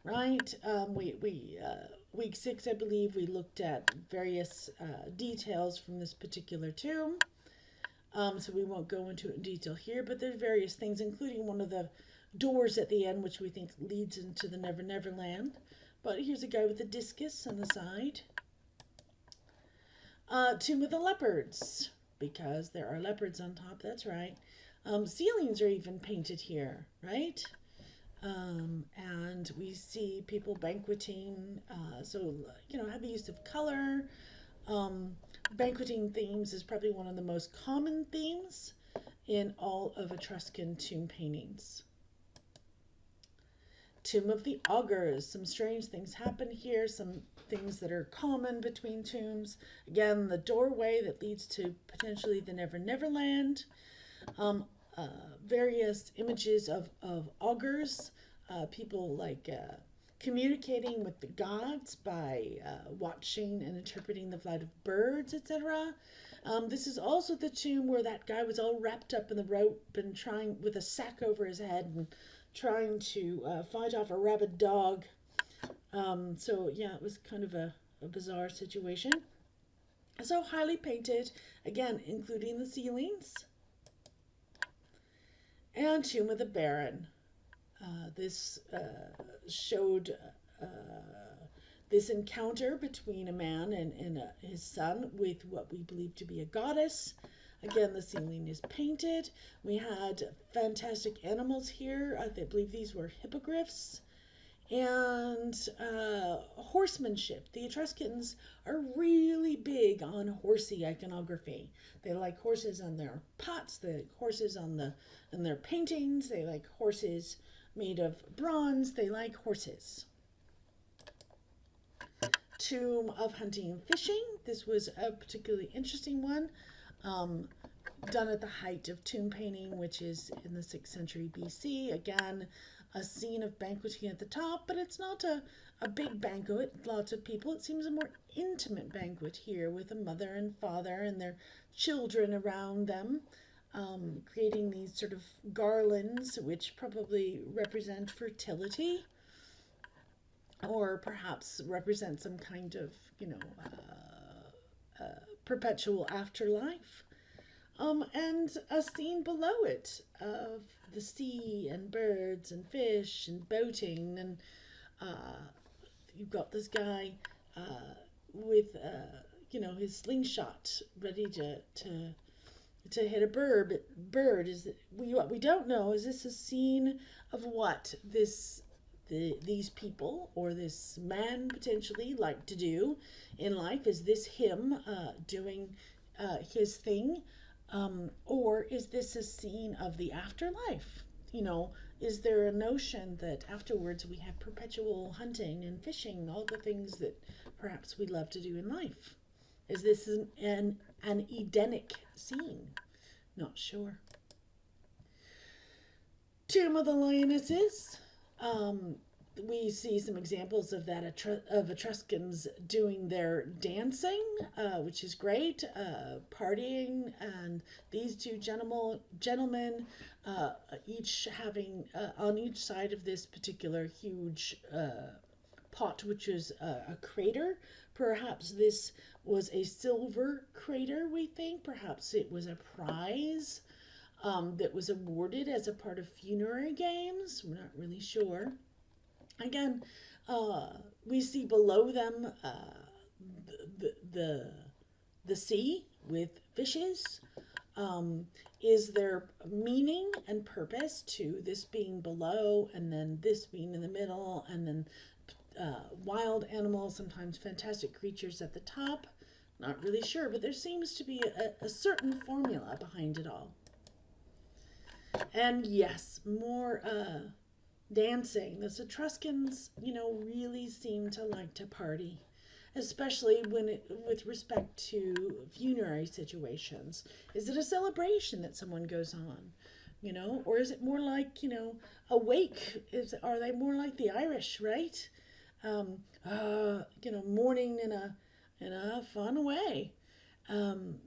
right? Week 6, I believe, we looked at various details from this particular tomb. So we won't go into it in detail here, but there's various things, including one of the doors at the end, which we think leads into the Never Never Land. But here's a guy with a discus on the side. Tomb of the Leopards, because there are leopards on top, that's right. Ceilings are even painted here, right? And we see people banqueting, so, heavy use of color. Banqueting themes is probably one of the most common themes in all of Etruscan tomb paintings. Tomb of the Augurs. Some strange things happen here, some things that are common between tombs. Again, the doorway that leads to potentially the Never Never Land. Various images of augurs, people like communicating with the gods by watching and interpreting the flight of birds, etc. This is also the tomb where that guy was all wrapped up in the rope and trying with a sack over his head and trying to fight off a rabid dog. So yeah, it was kind of a bizarre situation. So highly painted, again, including the ceilings. And Tomb of the Baron. This showed this encounter between a man and his son with what we believe to be a goddess. Again, the ceiling is painted. We had fantastic animals here. I believe these were hippogriffs. And horsemanship. The Etruscans are really big on horsey iconography. They like horses on their pots. They like horses on their paintings. They like horses made of bronze. They like horses. Tomb of Hunting and Fishing. This was a particularly interesting one. Done at the height of tomb painting, which is in the 6th century BC. Again, a scene of banqueting at the top, but it's not a big banquet, lots of people. It seems a more intimate banquet here with a mother and father and their children around them, creating these sort of garlands which probably represent fertility or perhaps represent some kind of, perpetual afterlife. And a scene below it of the sea and birds and fish and boating. And you've got this guy with, his slingshot ready to hit a bird. Is it, what we don't know is this a scene of what these people or this man potentially like to do in life? Is this him doing his thing? Or is this a scene of the afterlife? Is there a notion that afterwards we have perpetual hunting and fishing, all the things that perhaps we love to do in life? Is this an Edenic scene? Not sure. Tomb of the Lionesses. We see some examples of that of Etruscans doing their dancing, which is great, partying, and these two gentlemen, each having on each side of this particular huge pot, which is a crater. Perhaps this was a silver crater, we think. Perhaps it was a prize that was awarded as a part of funerary games. We're not really sure. Again, we see below them the sea with fishes. Is there meaning and purpose to this being below and then this being in the middle and then wild animals, sometimes fantastic creatures at the top? Not really sure, but there seems to be a certain formula behind it all. And yes, more dancing. The Etruscans, really seem to like to party, especially with respect to funerary situations. Is it a celebration that someone goes on, or is it more like, a wake? Are they more like the Irish, right? Mourning in a fun way.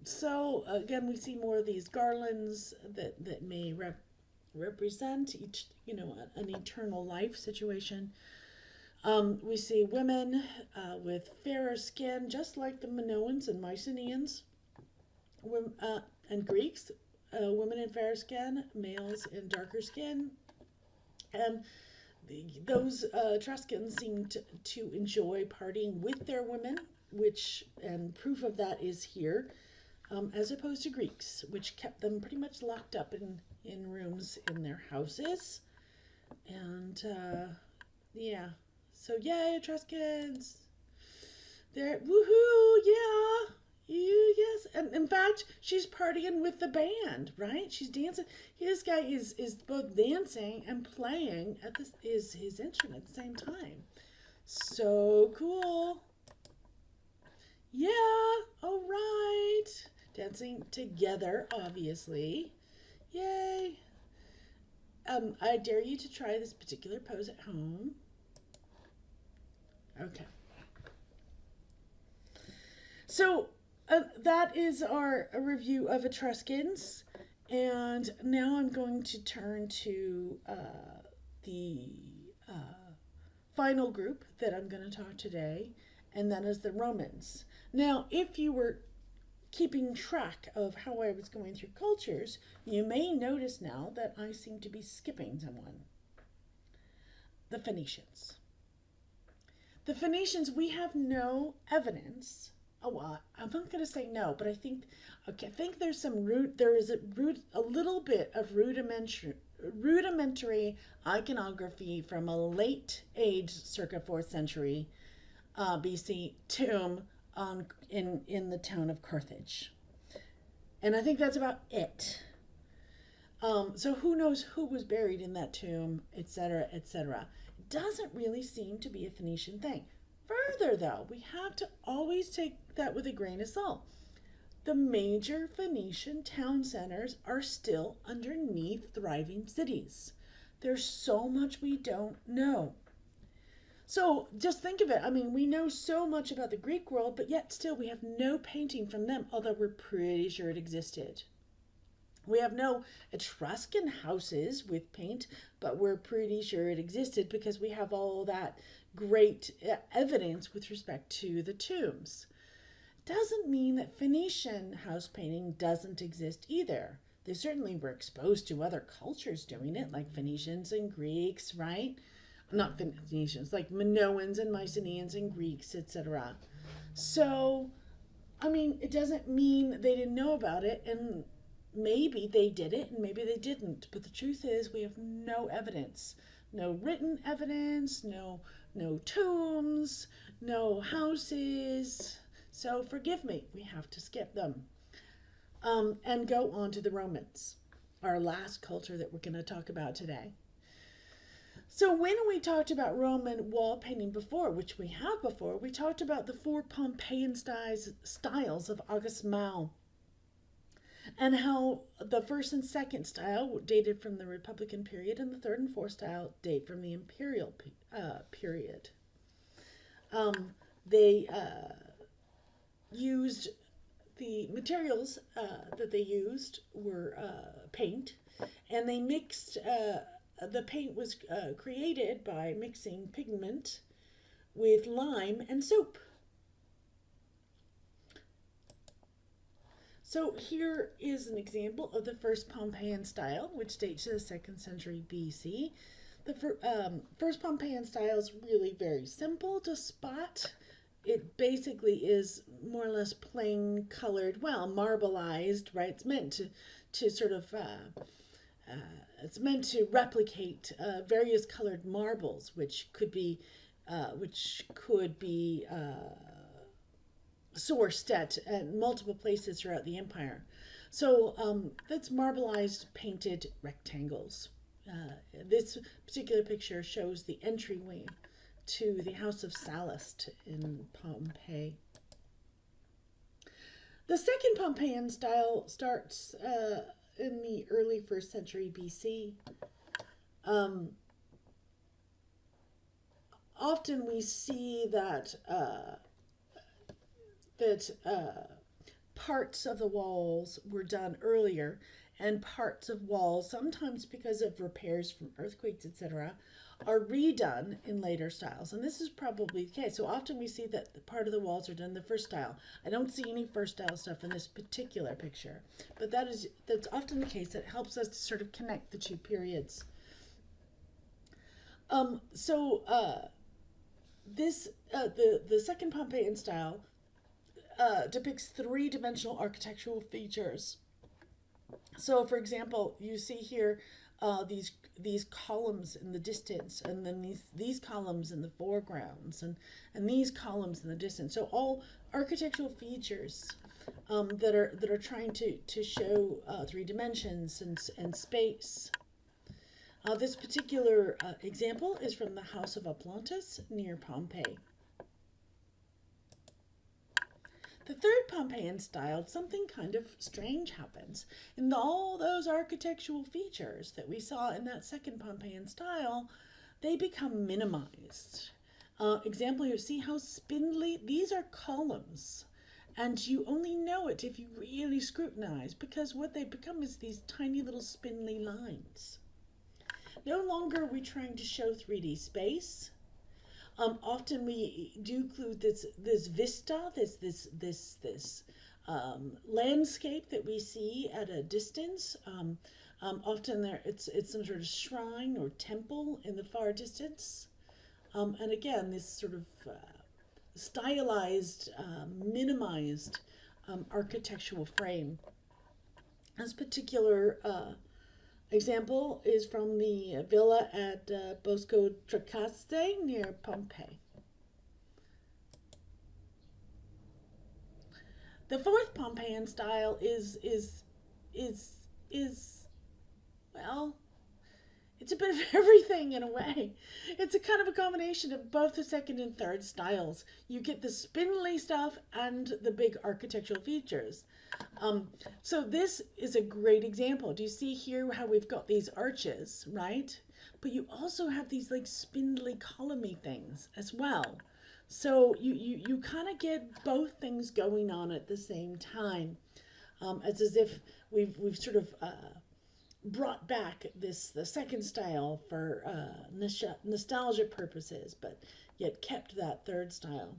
So again, we see more of these garlands that may represent each, an eternal life situation. We see women with fairer skin, just like the Minoans and Mycenaeans, and Greeks. Women in fairer skin, males in darker skin, and those Etruscans seem to enjoy partying with their women, and proof of that is here, as opposed to Greeks, which kept them pretty much locked up in rooms in their houses. And yeah, so yay, Etruscans! They're woohoo! Yeah, yes. And in fact, she's partying with the band, right? She's dancing. This guy is both dancing and playing at his instrument at the same time. So cool. Yeah. All right. Dancing together, obviously. Yay. I dare you to try this particular pose at home. Okay. So that is our review of Etruscans. And now I'm going to turn to the final group that I'm going to talk today, and that is the Romans. Now, if you were keeping track of how I was going through cultures, you may notice now that I seem to be skipping someone. The Phoenicians. The Phoenicians, we have no evidence. I'm not going to say no, but I think there's a little bit of rudimentary iconography from a late age, circa 4th century BC tomb in the town of Carthage. And I think that's about it. So who knows who was buried in that tomb, etc., etc. It doesn't really seem to be a Phoenician thing. Further, though, we have to always take that with a grain of salt. The major Phoenician town centers are still underneath thriving cities. There's so much we don't know. So just think of it. I mean, we know so much about the Greek world, but yet still we have no painting from them, although we're pretty sure it existed. We have no Etruscan houses with paint, but we're pretty sure it existed because we have all that great evidence with respect to the tombs. Doesn't mean that Phoenician house painting doesn't exist either. They certainly were exposed to other cultures doing it, like Phoenicians and Greeks, right? Not Phoenicians, like Minoans and Mycenaeans and Greeks, etc. So, I mean, it doesn't mean they didn't know about it, and maybe they did it and maybe they didn't. But the truth is, we have no evidence, no written evidence, no tombs, no houses. So forgive me, we have to skip them and go on to the Romans, our last culture that we're going to talk about today. So when we talked about Roman wall painting before, which we have before, we talked about the four Pompeian styles of August Mao, and how the first and second style dated from the Republican period, and the third and fourth style date from the Imperial period. They used the materials that they used were paint, and they mixed. The paint was created by mixing pigment with lime and soap. So here is an example of the first Pompeian style, which dates to the 2nd century BC. The first Pompeian style is really very simple to spot. It basically is more or less plain colored, well, marbleized, right? It's meant to sort of, it's meant to replicate various colored marbles, which could be sourced at multiple places throughout the empire. So that's marbleized painted rectangles. This particular picture shows the entryway to the House of Sallust in Pompeii. The second Pompeian style starts in the early 1st century BC. Often we see that parts of the walls were done earlier, and parts of walls, sometimes because of repairs from earthquakes, etc., are redone in later styles. And this is probably the case. So often we see that part of the walls are done in the first style. I don't see any first style stuff in this particular picture, but that's often the case. That helps us to sort of connect the two periods. The second Pompeian style depicts three-dimensional architectural features. So, for example, you see here these columns in the distance, and then these columns in the foregrounds, and these columns in the distance. So all architectural features that are trying to show three dimensions and space. This particular example is from the House of Oplontis near Pompeii. The third Pompeian style, something kind of strange happens. In all those architectural features that we saw in that second Pompeian style, they become minimized. Example here, see how spindly? These are columns. And you only know it if you really scrutinize, because what they become is these tiny little spindly lines. No longer are we trying to show 3D space. Often we do include this vista, this landscape that we see at a distance. Often it's some sort of shrine or temple in the far distance. And again, this sort of stylized, minimized architectural frame. This particular example is from the villa at Bosco Tracaste near Pompeii. The fourth Pompeian style is well, it's a bit of everything in a way. It's a kind of a combination of both the second and third styles. You get the spindly stuff and the big architectural features. So this is a great example. Do you see here how we've got these arches, right? but you also have these like spindly columny things as well. So you kind of get both things going on at the same time. It's as if we've sort of brought back the second style for nostalgia purposes, but yet kept that third style.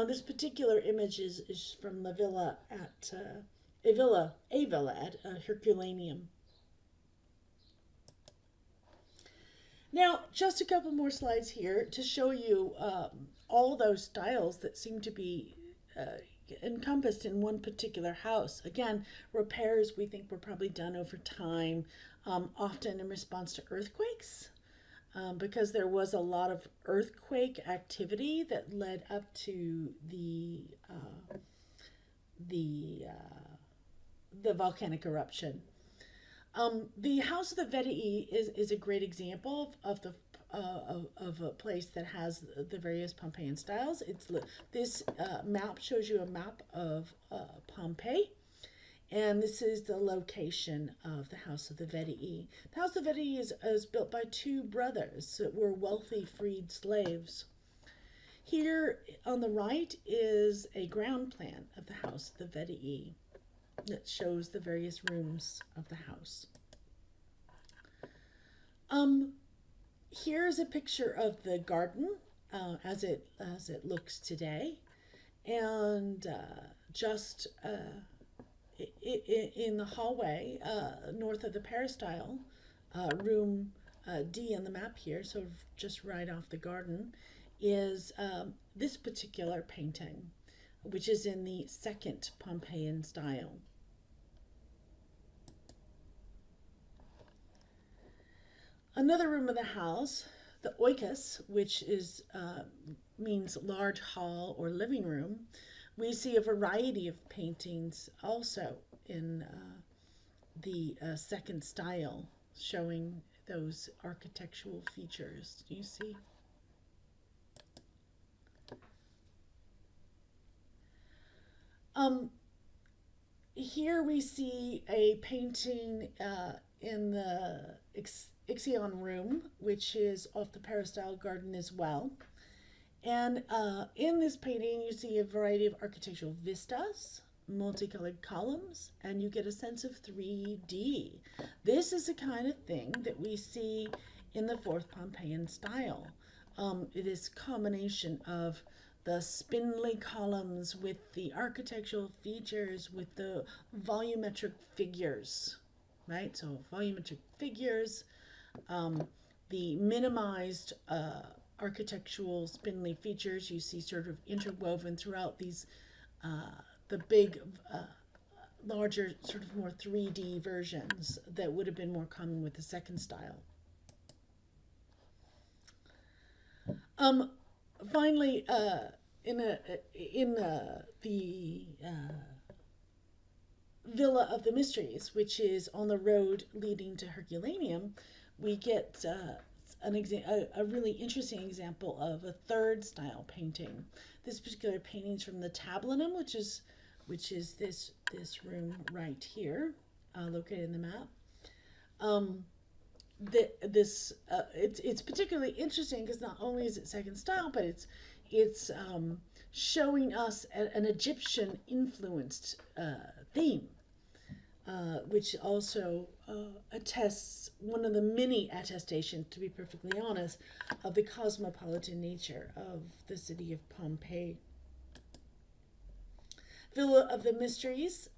This particular image is from the villa at a villa at Herculaneum. Now, just a couple more slides here to show you all those styles that seem to be encompassed in one particular house. Again, repairs we think were probably done over time, often in response to earthquakes, because there was a lot of earthquake activity that led up to the volcanic eruption. The House of the Vetii is a great example of the of a place that has the various Pompeian styles. This map shows you a map of Pompeii, and this is the location of the House of the Vetii. The House of the Vetii is built by two brothers that were wealthy freed slaves. Here on the right is a ground plan of the House of the Vetii that shows the various rooms of the house. Here's a picture of the garden as it looks today, and just in the hallway north of the peristyle, room D in the map here, sort of just right off the garden, is this particular painting, which is in the second Pompeian style. Another room of the house, the oikos, which is means large hall or living room, we see a variety of paintings also in the second style, showing those architectural features. Do you see? Here we see a painting in the Ixion room, which is off the peristyle garden as well. And in this painting, you see a variety of architectural vistas, multicolored columns, and you get a sense of 3D. This is the kind of thing that we see in the fourth Pompeian style. It is a combination of the spindly columns with the architectural features, with the volumetric figures, right? So volumetric figures, the minimized architectural spindly features you see sort of interwoven throughout these, the big, larger, sort of more 3D versions that would have been more common with the second style. Finally, in the Villa of the Mysteries, which is on the road leading to Herculaneum, we get a really interesting example of a third style painting. This particular painting is from the tablinum, which is this room right here, located in the map. It's particularly interesting because not only is it second style, but it's showing us an Egyptian influenced theme, which also attests, one of the many attestations, to be perfectly honest, of the cosmopolitan nature of the city of Pompeii. Villa of the Mysteries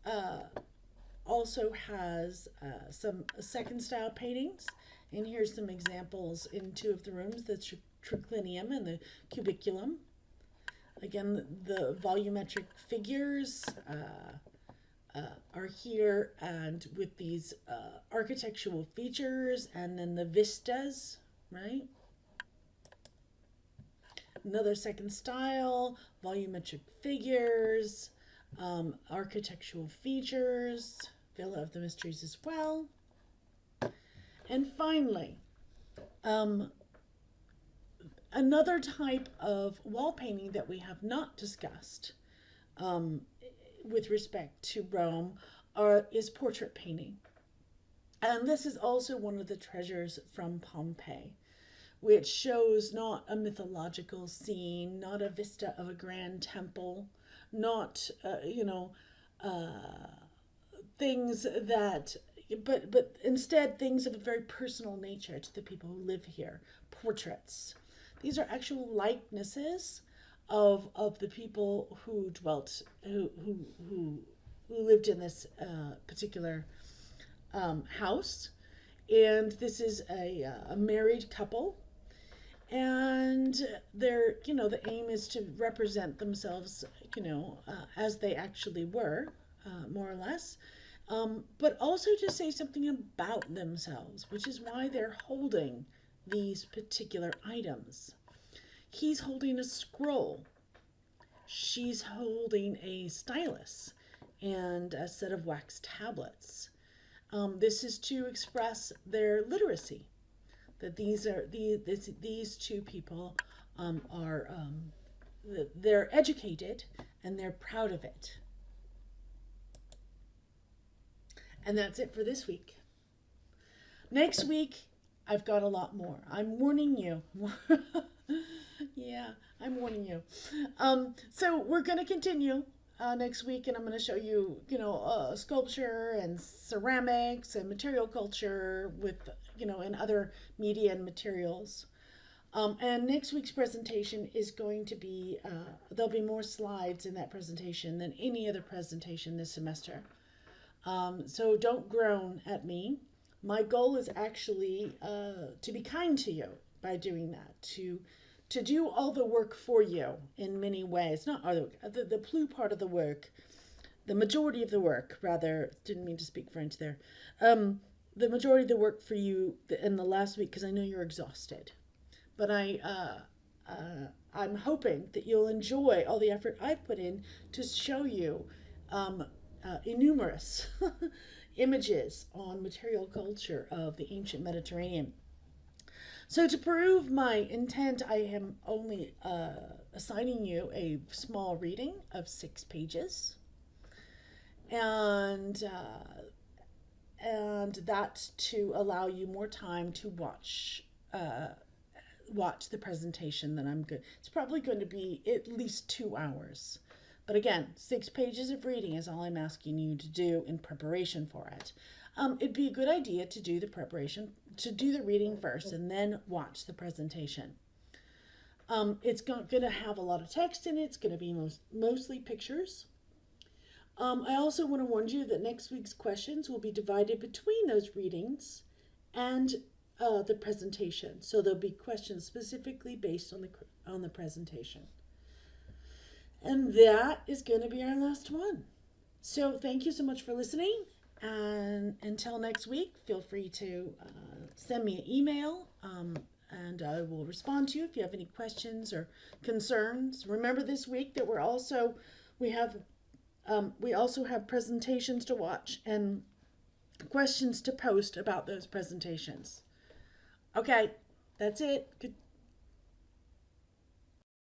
also has some second style paintings, and here's some examples in two of the rooms, the triclinium and the cubiculum. Again, the volumetric figures are here, and with these architectural features, and then the vistas, right? Another second style, volumetric figures, architectural features, Villa of the Mysteries as well. And finally, another type of wall painting that we have not discussed with respect to Rome is portrait painting. And this is also one of the treasures from Pompeii, which shows not a mythological scene, not a vista of a grand temple, not, things that, but instead things of a very personal nature to the people who live here. Portraits. These are actual likenesses of the people who dwelt, who lived in this particular house. And this is a married couple, and they're, the aim is to represent themselves, as they actually were, more or less, but also to say something about themselves, which is why they're holding these particular items. He's holding a scroll. She's holding a stylus and a set of wax tablets. This is to express their literacy. That these two people are they're educated and they're proud of it. And that's it for this week. Next week, I've got a lot more. I'm warning you. Yeah, I'm warning you. So we're going to continue next week, and I'm going to show you, sculpture and ceramics and material culture with, and other media and materials. And next week's presentation is going to be, there'll be more slides in that presentation than any other presentation this semester. So don't groan at me. My goal is actually to be kind to you by doing that, to do all the work for you in many ways. Not all the blue part of the work, the majority of the work, rather, didn't mean to speak French there. The majority of the work for you in the last week, because I know you're exhausted. But I'm hoping that you'll enjoy all the effort I've put in to show you innumerous images on material culture of the ancient Mediterranean. So to prove my intent, I am only assigning you a small reading of 6 pages, and that's to allow you more time to watch the presentation that I'm good. It's probably going to be at least 2 hours. But again, 6 pages of reading is all I'm asking you to do in preparation for it. It'd be a good idea to do the preparation, to do the reading first and then watch the presentation. It's going to have a lot of text in it. It's going to be mostly pictures. I also want to warn you that next week's questions will be divided between those readings and the presentation. So there'll be questions specifically based on the presentation. And that is going to be our last one. So thank you so much for listening. And until next week, feel free to send me an email, and I will respond to you if you have any questions or concerns. Remember this week that we also have presentations to watch and questions to post about those presentations. Okay, that's it. Good.